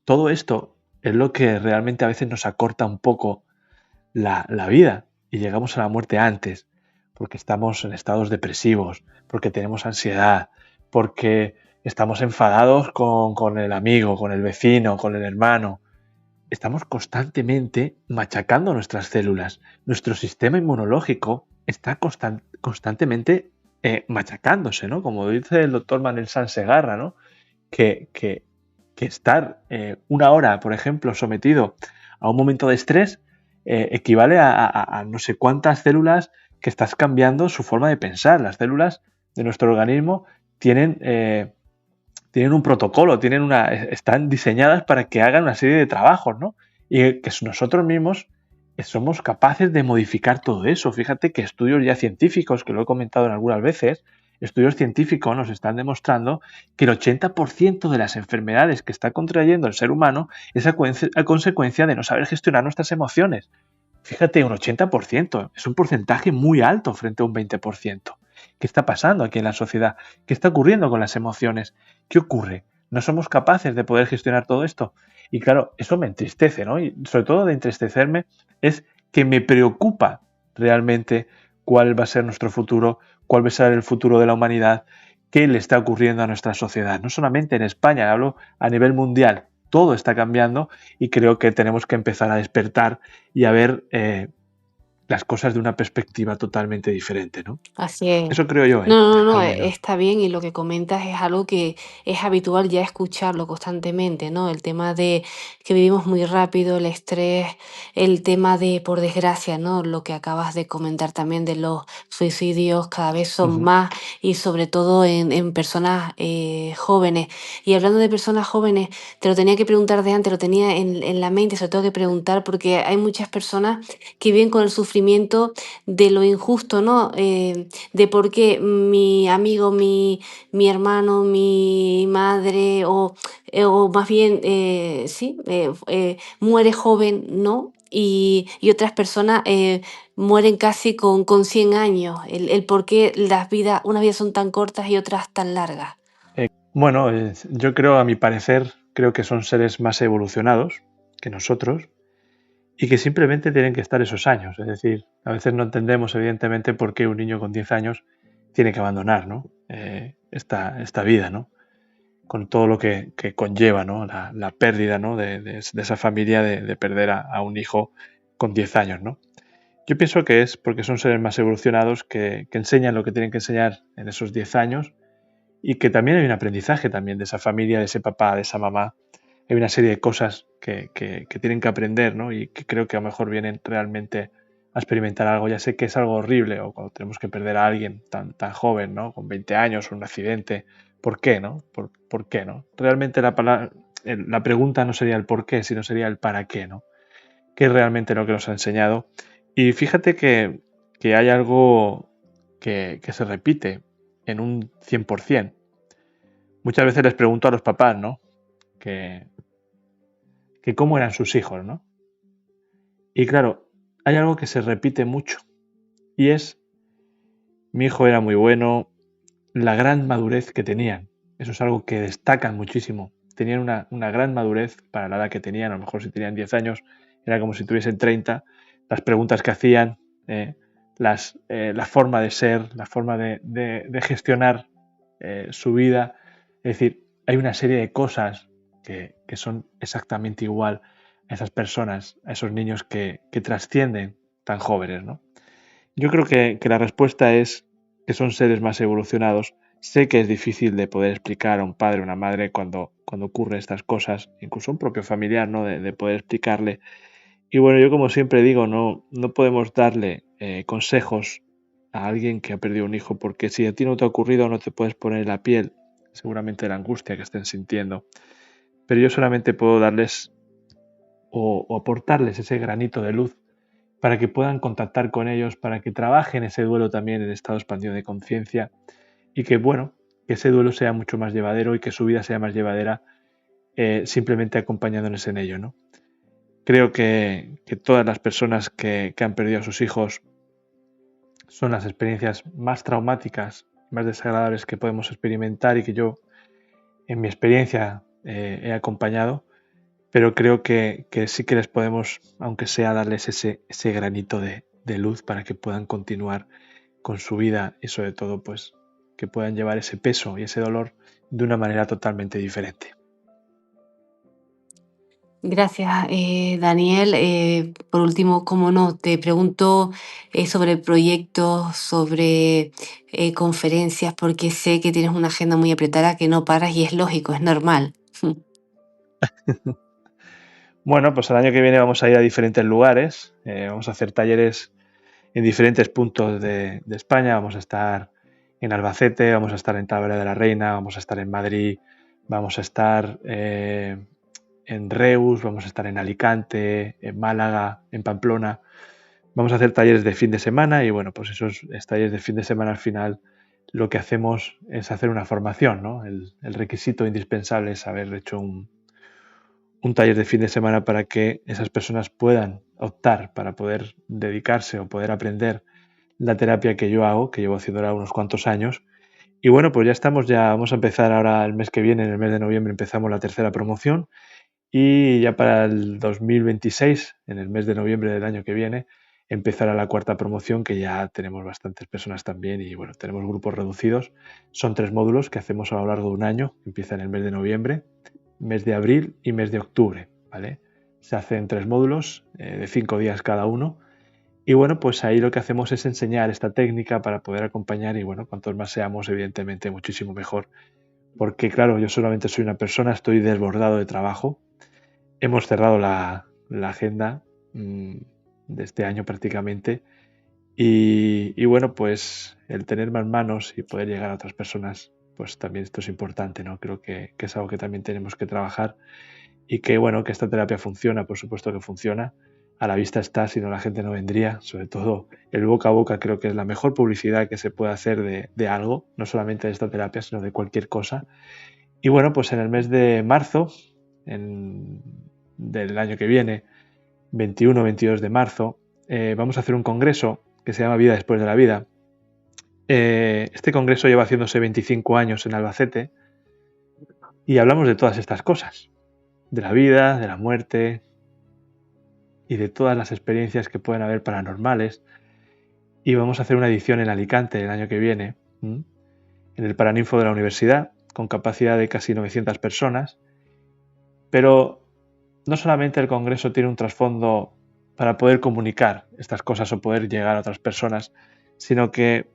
todo esto es lo que realmente a veces nos acorta un poco la vida y llegamos a la muerte antes, porque estamos en estados depresivos, porque tenemos ansiedad, porque estamos enfadados con el amigo, con el vecino, con el hermano. Estamos constantemente machacando nuestras células. Nuestro sistema inmunológico está constantemente machacándose, ¿no? Como dice el doctor Manel Sansegarra, ¿no? Que estar una hora, por ejemplo, sometido a un momento de estrés equivale a no sé cuántas células que estás cambiando su forma de pensar. Las células de nuestro organismo tienen un protocolo, están diseñadas para que hagan una serie de trabajos, ¿no? Y que nosotros mismos somos capaces de modificar todo eso. Fíjate que estudios ya científicos, que lo he comentado en algunas veces, estudios científicos nos están demostrando que el 80% de las enfermedades que está contrayendo el ser humano es a consecuencia de no saber gestionar nuestras emociones. Fíjate, un 80%, es un porcentaje muy alto frente a un 20%. ¿Qué está pasando aquí en la sociedad? ¿Qué está ocurriendo con las emociones? ¿Qué ocurre? ¿No somos capaces de poder gestionar todo esto? Y claro, eso me entristece, ¿no? Y sobre todo de entristecerme es que me preocupa realmente cuál va a ser nuestro futuro, cuál va a ser el futuro de la humanidad, qué le está ocurriendo a nuestra sociedad. No solamente en España, hablo a nivel mundial. Todo está cambiando y creo que tenemos que empezar a despertar y a ver las cosas de una perspectiva totalmente diferente, ¿no? Así es. Eso creo yo, No, al menos. está bien y lo que comentas es algo que es habitual ya escucharlo constantemente, ¿no? El tema de que vivimos muy rápido, el estrés, el tema de, por desgracia, ¿no? Lo que acabas de comentar también de los suicidios cada vez son Ujú. más y sobre todo en personas jóvenes. Y hablando de personas jóvenes, te lo tenía que preguntar de antes, lo tenía en la mente, se lo tengo que preguntar porque hay muchas personas que viven con el sufrimiento de lo injusto, ¿no? De por qué mi amigo, mi hermano, mi madre, o más bien, sí, muere joven, ¿no? Y otras personas mueren casi con 100 años. El por qué unas vidas son tan cortas y otras tan largas. Bueno, yo creo, a mi parecer, creo que son seres más evolucionados que nosotros y que simplemente tienen que estar esos años. Es decir, a veces no entendemos, evidentemente, por qué un niño con 10 años tiene que abandonar, ¿no? Esta vida, ¿no? Con todo lo que conlleva, ¿no? La pérdida, ¿no? de esa familia, de perder a un hijo con 10 años, ¿no? Yo pienso que es porque son seres más evolucionados que enseñan lo que tienen que enseñar en esos 10 años y que también hay un aprendizaje también de esa familia, de ese papá, de esa mamá. Hay una serie de cosas que tienen que aprender, ¿no? Y que creo que a lo mejor vienen realmente a experimentar algo. Ya sé que es algo horrible, o cuando tenemos que perder a alguien tan joven, ¿no? Con 20 años, un accidente. ¿Por qué, no? ¿Por qué, no? Realmente la pregunta no sería el por qué, sino sería el para qué, ¿no? ¿Qué es realmente lo que nos ha enseñado? Y fíjate que hay algo que se repite en un 100%. Muchas veces les pregunto a los papás, ¿no? Que cómo eran sus hijos, ¿no? Y claro, hay algo que se repite mucho y es, mi hijo era muy bueno, la gran madurez que tenían. Eso es algo que destacan muchísimo. Tenían una gran madurez para la edad que tenían, a lo mejor si tenían 10 años era como si tuviesen 30, las preguntas que hacían, la forma de ser, la forma de gestionar su vida. Es decir, hay una serie de cosas que son exactamente igual a esas personas, a esos niños que trascienden tan jóvenes, ¿no? Yo creo que la respuesta es que son seres más evolucionados. Sé que es difícil de poder explicar a un padre o una madre cuando ocurren estas cosas, incluso a un propio familiar, ¿no? De poder explicarle. Y bueno, yo como siempre digo, no podemos darle consejos a alguien que ha perdido un hijo, porque si a ti no te ha ocurrido no te puedes poner en la piel seguramente de la angustia que estén sintiendo. Pero yo solamente puedo darles o aportarles ese granito de luz para que puedan contactar con ellos, para que trabajen ese duelo también en estado expandido de conciencia y que, bueno, que ese duelo sea mucho más llevadero y que su vida sea más llevadera simplemente acompañándoles en ello, ¿no? Creo que todas las personas que han perdido a sus hijos son las experiencias más traumáticas, más desagradables que podemos experimentar y que yo, en mi experiencia, he acompañado, pero creo que sí que les podemos, aunque sea, darles ese granito de luz para que puedan continuar con su vida y sobre todo pues que puedan llevar ese peso y ese dolor de una manera totalmente diferente. Gracias, Daniel. Por último, como no, te pregunto sobre proyectos, sobre conferencias, porque sé que tienes una agenda muy apretada, que no paras y es lógico, es normal. Bueno, pues el año que viene vamos a ir a diferentes lugares, vamos a hacer talleres en diferentes puntos de España, vamos a estar en Albacete, vamos a estar en Talavera de la Reina, vamos a estar en Madrid, vamos a estar en Reus, vamos a estar en Alicante, en Málaga, en Pamplona. Vamos a hacer talleres de fin de semana y bueno, pues esos talleres de fin de semana al final lo que hacemos es hacer una formación, ¿no? El requisito indispensable es haber hecho un taller de fin de semana para que esas personas puedan optar para poder dedicarse o poder aprender la terapia que yo hago, que llevo haciendo ahora unos cuantos años. Y bueno, pues ya vamos a empezar ahora el mes que viene, en el mes de noviembre empezamos la tercera promoción y ya para el 2026, en el mes de noviembre del año que viene, empezará la cuarta promoción, que ya tenemos bastantes personas también y bueno, tenemos grupos reducidos. Son 3 módulos que hacemos a lo largo de un año, empieza en el mes de noviembre, mes de abril y mes de octubre, ¿vale? Se hacen 3 módulos de 5 días cada uno y bueno, pues ahí lo que hacemos es enseñar esta técnica para poder acompañar y bueno, cuantos más seamos, evidentemente, muchísimo mejor. Porque claro, yo solamente soy una persona, estoy desbordado de trabajo. Hemos cerrado la agenda de este año prácticamente y bueno, pues el tener más manos y poder llegar a otras personas, pues también esto es importante, ¿no? Creo que es algo que también tenemos que trabajar y que bueno, que esta terapia funciona, por supuesto que funciona. A la vista está, si no la gente no vendría, sobre todo el boca a boca creo que es la mejor publicidad que se puede hacer de algo, no solamente de esta terapia, sino de cualquier cosa. Y bueno, pues en el mes de marzo del año que viene, 21-22 de marzo, vamos a hacer un congreso que se llama Vida después de la vida. Este congreso lleva haciéndose 25 años en Albacete y hablamos de todas estas cosas, de la vida, de la muerte y de todas las experiencias que pueden haber paranormales. Y vamos a hacer una edición en Alicante el año que viene, en el Paraninfo de la universidad, con capacidad de casi 900 personas. Pero no solamente el congreso tiene un trasfondo para poder comunicar estas cosas o poder llegar a otras personas, sino que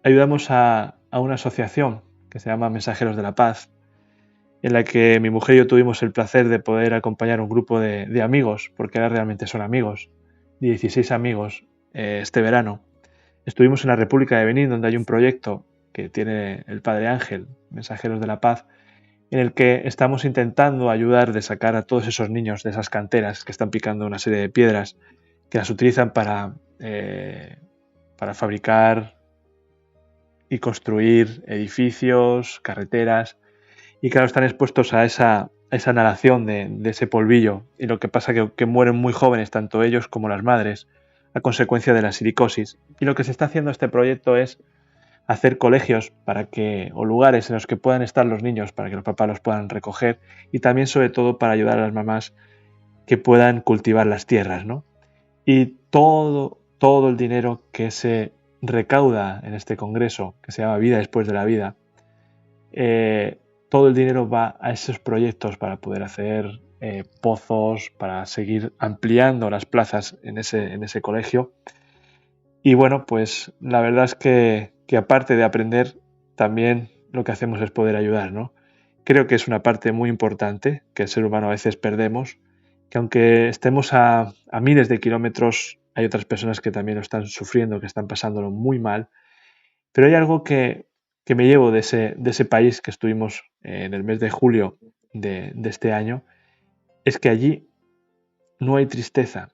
ayudamos a una asociación que se llama Mensajeros de la Paz, en la que mi mujer y yo tuvimos el placer de poder acompañar a un grupo de amigos, porque ahora realmente son amigos, 16 amigos, este verano. Estuvimos en la República de Benín, donde hay un proyecto que tiene el Padre Ángel, Mensajeros de la Paz, en el que estamos intentando ayudar de sacar a todos esos niños de esas canteras que están picando una serie de piedras, que las utilizan para fabricar y construir edificios, carreteras, y claro, están expuestos a esa inhalación de ese polvillo, y lo que pasa es que mueren muy jóvenes, tanto ellos como las madres, a consecuencia de la silicosis. Y lo que se está haciendo este proyecto es hacer colegios o lugares en los que puedan estar los niños para que los papás los puedan recoger y también sobre todo para ayudar a las mamás que puedan cultivar las tierras, ¿no? y todo el dinero que se recauda en este congreso, que se llama Vida después de la vida, todo el dinero va a esos proyectos para poder hacer pozos, para seguir ampliando las plazas en ese colegio. Y bueno, pues la verdad es que aparte de aprender, también lo que hacemos es poder ayudar, ¿no? Creo que es una parte muy importante que el ser humano a veces perdemos, que aunque estemos a miles de kilómetros, hay otras personas que también lo están sufriendo, que están pasándolo muy mal. Pero hay algo que me llevo de ese país que estuvimos en el mes de julio de este año, es que allí no hay tristeza,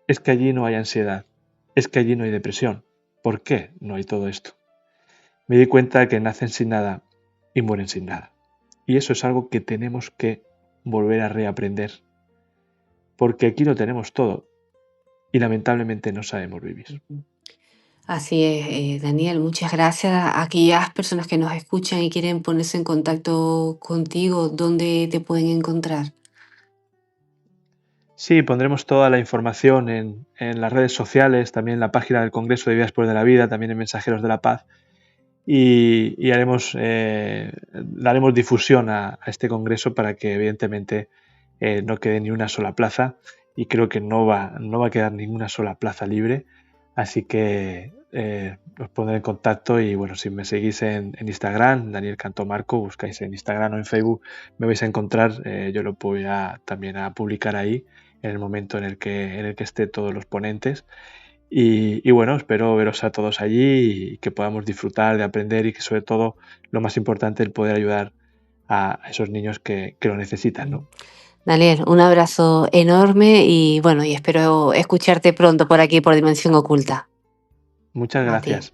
es que allí no hay ansiedad, es que allí no hay depresión. ¿Por qué no hay todo esto? Me di cuenta que nacen sin nada y mueren sin nada. Y eso es algo que tenemos que volver a reaprender, porque aquí lo tenemos todo y lamentablemente no sabemos vivir. Así es, Daniel, muchas gracias. A aquellas personas que nos escuchan y quieren ponerse en contacto contigo, ¿dónde te pueden encontrar? Sí, pondremos toda la información en las redes sociales, también en la página del Congreso de Vida después de la vida, también en Mensajeros de la Paz, y daremos difusión a este congreso para que evidentemente no quede ni una sola plaza, y creo que no va a quedar ninguna sola plaza libre, así que os pondré en contacto. Y bueno, si me seguís en Instagram, Daniel Cantó Marco, buscáis en Instagram o en Facebook, me vais a encontrar. Yo lo voy también a publicar ahí en el momento en el que esté todos los ponentes. Y bueno, espero veros a todos allí y que podamos disfrutar de aprender, y que sobre todo, lo más importante, el poder ayudar a esos niños que lo necesitan, ¿no? Daniel, un abrazo enorme y bueno, y espero escucharte pronto por aquí por Dimensión Oculta. Muchas A ti. gracias.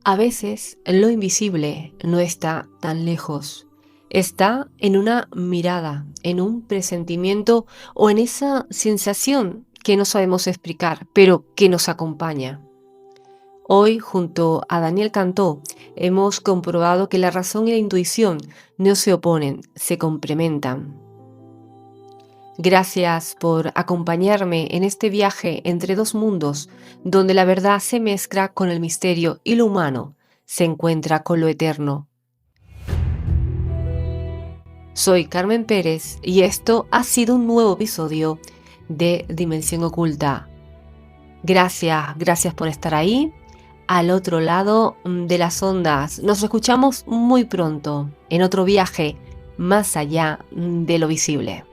A veces lo invisible no está tan lejos. Está en una mirada, en un presentimiento o en esa sensación que no sabemos explicar, pero que nos acompaña. Hoy, junto a Daniel Cantó, hemos comprobado que la razón y la intuición no se oponen, se complementan. Gracias por acompañarme en este viaje entre dos mundos, donde la verdad se mezcla con el misterio y lo humano se encuentra con lo eterno. Soy Carmen Pérez y esto ha sido un nuevo episodio de Dimensión Oculta. Gracias por estar ahí, al otro lado de las ondas. Nos escuchamos muy pronto en otro viaje más allá de lo visible.